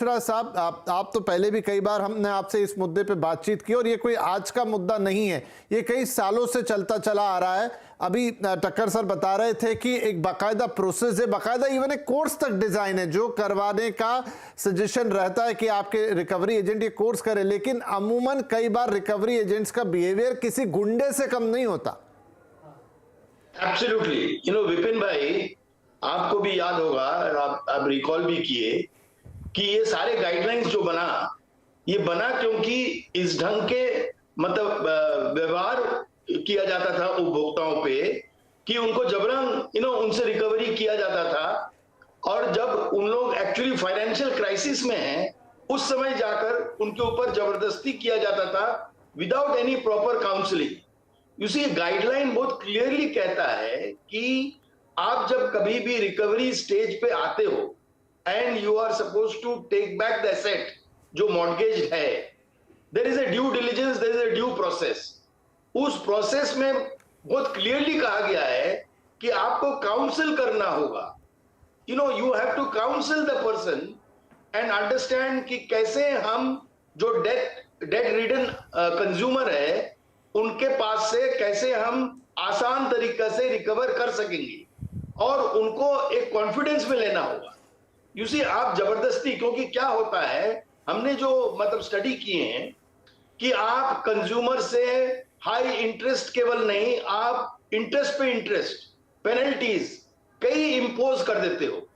मिश्रा साहब, आप तो पहले भी कई बार हमने आपसे इस मुद्दे पे बातचीत की और ये कोई आज का मुद्दा नहीं है, ये कई सालों से चलता चला आ रहा है। अभी टक्कर सर बता रहे थे कि एक बाकायदा प्रोसेस है, बाकायदा इवन एक कोर्स तक डिजाइन है जो करवाने का सजेशन रहता है कि आपके रिकवरी एजेंट ये कोर्स करें, लेकिन अमूमन कई बार रिकवरी एजेंट्स का बिहेवियर किसी गुंडे से कम नहीं होता। एब्सोल्युटली, विपिन भाई, आपको भी याद होगा, आप रिकॉल भी किए कि ये सारे गाइडलाइंस जो बना, ये बना क्योंकि इस ढंग के मतलब व्यवहार किया जाता था उपभोक्ताओं पे कि उनको जबरन उनसे रिकवरी किया जाता था, और जब उन लोग एक्चुअली फाइनेंशियल क्राइसिस में हैं उस समय जाकर उनके ऊपर जबरदस्ती किया जाता था without any proper counselling. You see, guideline बहुत क्लियरली कहता है कि आप जब कभी भी रिकवरी स्टेज पे आते हो and you are suppose to take back the asset जो मॉर्गेज है, there is a due diligence, there is a due process. उस प्रोसेस में बहुत क्लियरली कहा गया है कि आपको काउंसिल करना होगा। You have to counsel the person and understand कि कैसे हम जो डेट रिडन कंज्यूमर है उनके पास से कैसे हम आसान तरीके से रिकवर कर सकेंगे, और उनको एक कॉन्फिडेंस में लेना होगा। यू सी, आप जबरदस्ती, क्योंकि क्या होता है, हमने जो मतलब स्टडी किए हैं कि आप कंज्यूमर से हाई इंटरेस्ट केवल नहीं, आप इंटरेस्ट पे इंटरेस्ट पेनल्टीज कई इंपोज कर देते हो,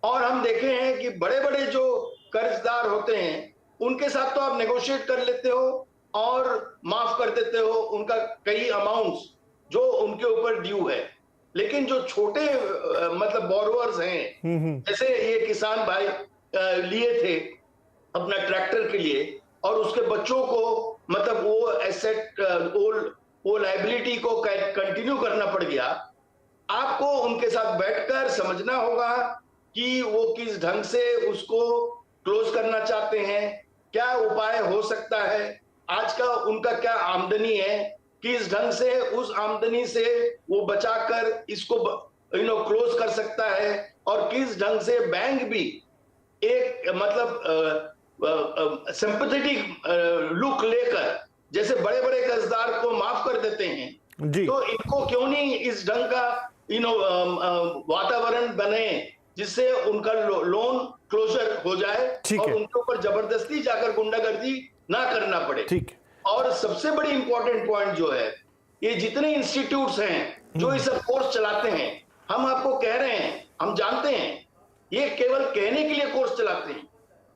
और हम देखे हैं कि बड़े बड़े जो कर्जदार होते हैं उनके साथ तो आप नेगोशिएट कर लेते हो और माफ कर देते हो उनका कई अमाउंट्स जो उनके ऊपर ड्यू है, लेकिन जो छोटे मतलब बोरोवर्स हैं, जैसे ये किसान भाई लिए थे अपना ट्रैक्टर के लिए और उसके बच्चों को मतलब वो एसेट वो लायबिलिटी को कंटिन्यू करना पड़ गया, आपको उनके साथ बैठकर समझना होगा कि वो किस ढंग से उसको क्लोज करना चाहते हैं, क्या उपाय हो सकता है, आज का उनका क्या आमदनी है, किस ढंग से उस आमदनी से वो बचाकर इसको क्लोज कर सकता है, और किस ढंग से बैंक भी एक मतलब सिंपैथेटिक लुक लेकर जैसे बड़े बड़े कर्जदार को माफ कर देते हैं, तो इनको क्यों नहीं इस ढंग का वातावरण बने जिससे उनका लोन क्लोजर हो जाए और उनके ऊपर जबरदस्ती जाकर गुंडागर्दी ना करना पड़े। और सबसे बड़ी इंपॉर्टेंट पॉइंट जो है, ये जितने इंस्टीट्यूट्स हैं जो ये सब कोर्स चलाते हैं, हम आपको कह रहे हैं, हम जानते हैं ये केवल कहने के लिए कोर्स चलाते हैं,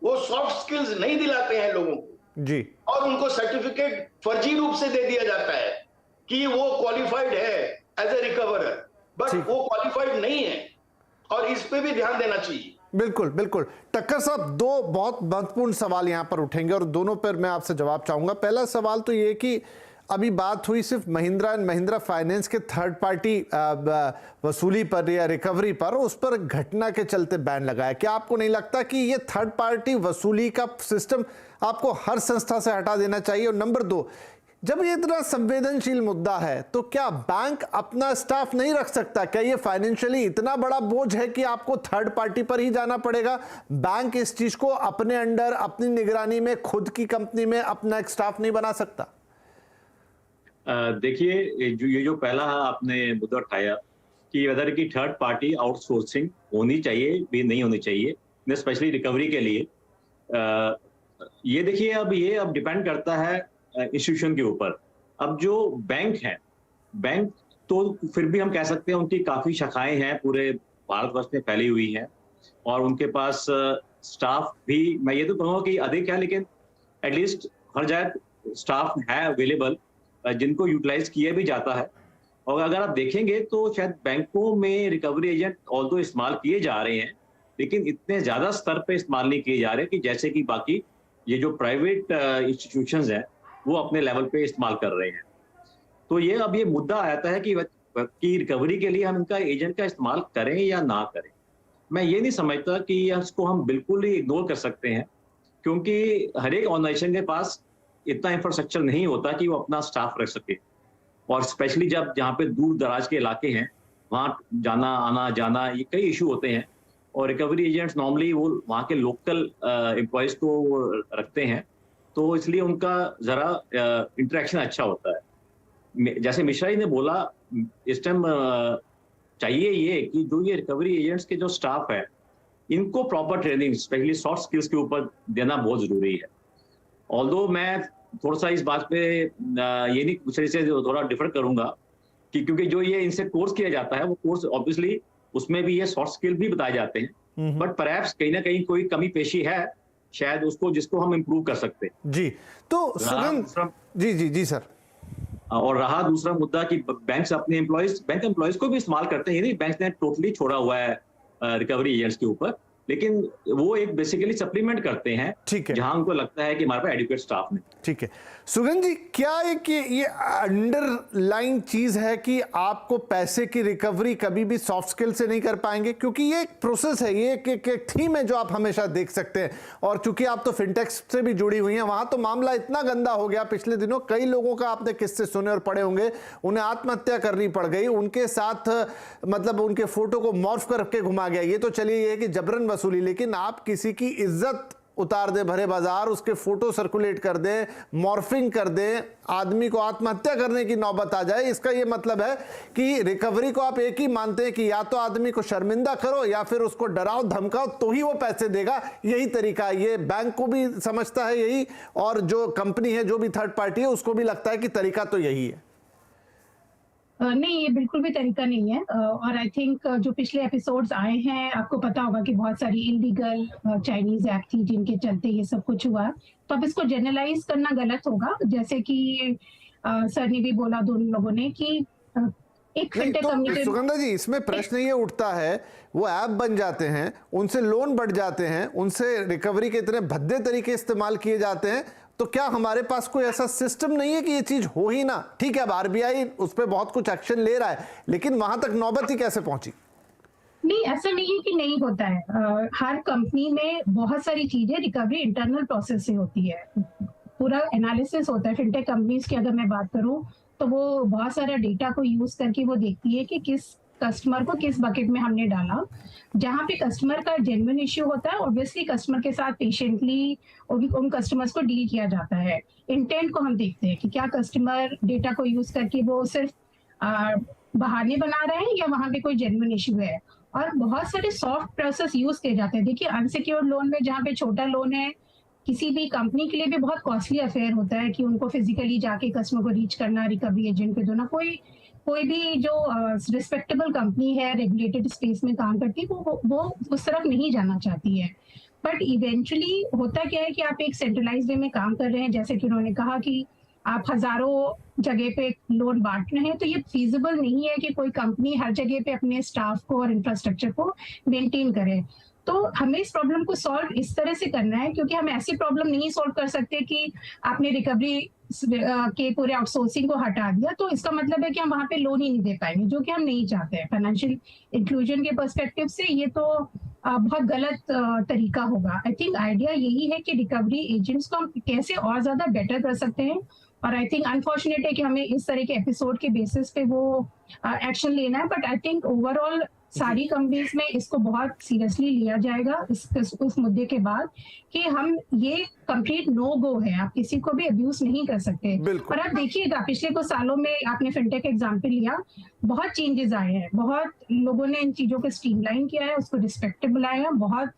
वो सॉफ्ट स्किल्स नहीं दिलाते हैं लोगों को जी, और उनको सर्टिफिकेट फर्जी रूप से दे दिया जाता है कि वो क्वालिफाइड है एज ए रिकवरर, बट वो क्वालिफाइड नहीं है, और इस पे भी ध्यान देना चाहिए। बिल्कुल बिल्कुल। टक्कर साहब, दो बहुत महत्वपूर्ण सवाल यहां पर उठेंगे और दोनों पर मैं आपसे जवाब चाहूंगा। पहला सवाल तो ये कि अभी बात हुई सिर्फ महिंद्रा एंड महिंद्रा फाइनेंस के थर्ड पार्टी वसूली पर या रिकवरी पर, उस पर घटना के चलते बैन लगाया। क्या आपको नहीं लगता कि ये थर्ड पार्टी वसूली का सिस्टम आपको हर संस्था से हटा देना चाहिए? और नंबर दो, जब ये इतना संवेदनशील मुद्दा है तो क्या बैंक अपना स्टाफ नहीं रख सकता? क्या ये फाइनेंशियली इतना बड़ा बोझ है कि आपको थर्ड पार्टी पर ही जाना पड़ेगा? बैंक इस चीज को अपने अंडर, अपनी निगरानी में, खुद की कंपनी में अपना एक स्टाफ नहीं बना सकता? देखिए, ये जो पहला आपने मुद्दा उठाया कि वेदर की थर्ड पार्टी आउटसोर्सिंग होनी चाहिए भी नहीं होनी चाहिए, स्पेशली रिकवरी के लिए, ये देखिए अब डिपेंड करता है इंस्टीट्यूशन के ऊपर। अब जो बैंक है, बैंक तो फिर भी हम कह सकते हैं उनकी काफी शाखाएं हैं, पूरे भारतवर्ष में फैली हुई हैं, और उनके पास स्टाफ भी, मैं ये तो कहूँगा कि अधिक है, लेकिन एटलीस्ट हर जगह स्टाफ है अवेलेबल जिनको यूटिलाइज किया भी जाता है। और अगर आप देखेंगे तो शायद बैंकों में रिकवरी एजेंट ऑल्दो इस्तेमाल किए जा रहे हैं, लेकिन इतने ज्यादा स्तर पे इस्तेमाल नहीं किए जा रहे कि जैसे कि बाकी ये जो प्राइवेट इंस्टीट्यूशंस हैं वो अपने लेवल पे इस्तेमाल कर रहे हैं। तो ये अब ये मुद्दा आता है कि रिकवरी के लिए हम इनका एजेंट का इस्तेमाल करें या ना करें। मैं ये नहीं समझता कि इसको हम बिल्कुल ही इग्नोर कर सकते हैं, क्योंकि हर एक ऑर्गेनाइजेशन के पास इतना इंफ्रास्ट्रक्चर नहीं होता कि वो अपना स्टाफ रख सके, और स्पेशली जहाँ पे दूर दराज के इलाके हैं, वहाँ जाना आना जाना ये कई इशू होते हैं, और रिकवरी एजेंट्स नॉर्मली वो वहाँ के लोकल एम्प्लॉयज को वो रखते हैं, तो इसलिए उनका जरा इंटरेक्शन अच्छा होता है। जैसे मिश्रा जी ने बोला, इस टाइम चाहिए ये कि जो ये रिकवरी एजेंट्स के जो स्टाफ है, इनको proper training specially soft skills के ऊपर देना बहुत जरूरी है। ऑल्दो मैं थोड़ा सा इस बात पे ये नहीं दूसरे से थोड़ा डिफर करूंगा कि क्योंकि जो ये इनसे कोर्स किया जाता है, वो कोर्स ऑब्वियसली उसमें भी ये सॉफ्ट स्किल भी बताए जाते हैं, बट परहैप्स कहीं ना कहीं कोई कमी पेशी है शायद उसको, जिसको हम इम्प्रूव कर सकते हैं। जी, तो सुगंध जी जी जी सर। और रहा दूसरा मुद्दा कि बैंक अपने बैंक एम्प्लॉयज को भी इस्तेमाल करते हैं, ये नहीं बैंक ने टोटली छोड़ा हुआ है रिकवरी एजेंट्स के ऊपर, लेकिन वो एक बेसिकली सप्लीमेंट करते हैं, ठीक है, जहां उनको लगता है कि हमारे पास एडिक्वेट स्टाफ नहीं। ठीक है सुगंध जी, क्या एक ये अंडरलाइन चीज है कि आपको पैसे की रिकवरी कभी भी सॉफ्ट स्किल से नहीं कर पाएंगे? क्योंकि ये एक प्रोसेस है, ये एक थीम है जो आप हमेशा देख सकते हैं, और चूंकि आप तो फिनटेक्स से भी जुड़ी हुई हैं, वहां तो मामला इतना गंदा हो गया पिछले दिनों, कई लोगों का आपने किस्से सुने और पढ़े होंगे, उन्हें आत्महत्या करनी पड़ गई, उनके साथ मतलब उनके फोटो को मॉर्फ करके घुमा गया। ये तो चलिए ये है कि जबरन वसूली, लेकिन आप किसी की इज्जत उतार दे भरे बाजार, उसके फोटो सर्कुलेट कर दे, मॉर्फिंग कर दे, आदमी को आत्महत्या करने की नौबत आ जाए, इसका ये मतलब है कि रिकवरी को आप एक ही मानते हैं कि या तो आदमी को शर्मिंदा करो या फिर उसको डराओ धमकाओ तो ही वो पैसे देगा, यही तरीका है। ये बैंक को भी समझता है यही, और जो कंपनी है, जो भी थर्ड पार्टी है, उसको भी लगता है कि तरीका तो यही है। नहीं, ये बिल्कुल भी तरीका नहीं है। और आई थिंक जो पिछले एपिसोड्स आए हैं, आपको पता होगा कि बहुत सारी इलीगल चाइनीज ऐप थी जिनके चलते ये सब कुछ हुआ, तो अब इसको जनरलाइज करना गलत होगा। जैसे कि सर ने भी बोला, दोनों लोगों ने, कि एक फिनटेक कंपनी। सुगंधा जी, इसमें प्रश्न ये उठता है, वो ऐप बन जाते हैं, उनसे लोन बढ़ जाते हैं, उनसे रिकवरी के इतने भद्दे तरीके इस्तेमाल किए जाते हैं, तो क्या हमारे पास कोई ऐसा सिस्टम नहीं है कि ये चीज हो ही ना? ठीक है, अब आरबीआई उस पर बहुत कुछ एक्शन ले रहा है, लेकिन वहां तक नौबत ही कैसे पहुंची? नहीं, ऐसा नहीं है कि नहीं होता है। हर कंपनी में बहुत सारी चीजें रिकवरी इंटरनल प्रोसेस से होती है, पूरा एनालिसिस होता है। फिनटेक कंपनीज की अगर मैं बात करूं तो वो बहुत सारा डेटा को यूज करके वो देखती है कि किस कस्टमर को किस बकेट में हमने डाला। जहां पे कस्टमर का जेन्युइन इश्यू होता है, ऑब्वियसली कस्टमर के साथ पेशेंटली उन कस्टमर्स को डील किया जाता है। इंटेंट को हम देखते हैं कि क्या कस्टमर डेटा को यूज करके वो सिर्फ बहाने बना रहे हैं या वहां पे कोई जेन्युइन इश्यू है। और बहुत सारे सॉफ्ट प्रोसेस यूज किए जाते हैं। देखिए, अनसिक्योर्ड लोन में जहाँ पे छोटा लोन है, किसी भी कंपनी के लिए भी बहुत कॉस्टली अफेयर होता है कि उनको फिजिकली जाके कस्टमर को रीच करना, रिकवरी एजेंट को देना। कोई भी जो रिस्पेक्टेबल कंपनी है, रेगुलेटेड स्पेस में काम करती है, वो उस तरफ नहीं जाना चाहती है। बट इवेंचुअली होता क्या है कि आप एक सेंट्रलाइज्ड वे में काम कर रहे हैं, जैसे कि उन्होंने कहा कि आप हजारों जगह पे लोन बांट रहे हैं, तो ये फीजिबल नहीं है कि कोई कंपनी हर जगह पे अपने स्टाफ को और इंफ्रास्ट्रक्चर को मेंटेन करे। तो हमें इस प्रॉब्लम को सॉल्व इस तरह से करना है, क्योंकि हम ऐसी प्रॉब्लम नहीं सॉल्व कर सकते कि आपने रिकवरी के पूरे आउटसोर्सिंग को हटा दिया तो इसका मतलब है कि हम वहां पे लोन ही नहीं दे पाएंगे, जो कि हम नहीं चाहते हैं। फाइनेंशियल इंक्लूजन के पर्सपेक्टिव से ये तो बहुत गलत तरीका होगा। आई थिंक आइडिया यही है कि रिकवरी एजेंट्स को हम कैसे और ज्यादा बेटर कर सकते हैं। और आई थिंक अनफॉर्चुनेट है कि हमें इस तरह के एपिसोड के बेसिस पे वो एक्शन लेना है। बट आई थिंक ओवरऑल सारी कंपनीज में इसको बहुत सीरियसली लिया जाएगा उस मुद्दे के बाद कि हम ये कंप्लीट नो गो है, आप किसी को भी अब्यूज नहीं कर सकते। और आप देखिएगा पिछले कुछ सालों में, आपने फिनटेक एग्जांपल लिया, बहुत चेंजेस आए हैं, बहुत लोगों ने इन चीजों को स्ट्रीमलाइन किया है, उसको रिस्पेक्टेबल बनाया। बहुत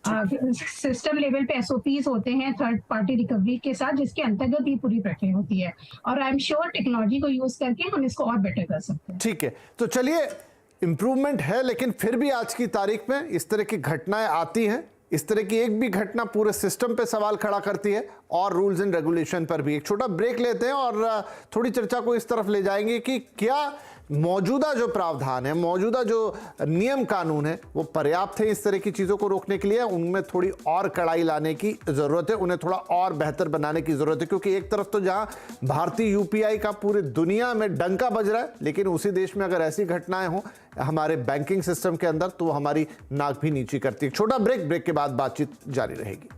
सिस्टम लेवल पे एसओपीज होते हैं थर्ड पार्टी रिकवरी के साथ, जिसके अंतर्गत ये पूरी प्रक्रिया होती है। और आई एम श्योर टेक्नोलॉजी को यूज करके हम इसको और बेटर कर सकते हैं। ठीक है, तो चलिए, इंप्रूवमेंट है, लेकिन फिर भी आज की तारीख में इस तरह की घटनाएं आती हैं। इस तरह की एक भी घटना पूरे सिस्टम पे सवाल खड़ा करती है और रूल्स एंड रेगुलेशन पर भी। एक छोटा ब्रेक लेते हैं और थोड़ी चर्चा को इस तरफ ले जाएंगे कि क्या मौजूदा जो प्रावधान है, मौजूदा जो नियम कानून है, वो पर्याप्त है इस तरह की चीज़ों को रोकने के लिए? उनमें थोड़ी और कड़ाई लाने की ज़रूरत है, उन्हें थोड़ा और बेहतर बनाने की ज़रूरत है। क्योंकि एक तरफ तो जहां भारतीय यूपीआई का पूरी दुनिया में डंका बज रहा है, लेकिन उसी देश में अगर ऐसी घटनाएं हों हमारे बैंकिंग सिस्टम के अंदर, तो वो हमारी नाक भी नीची करती है। छोटा ब्रेक के बाद बातचीत जारी रहेगी।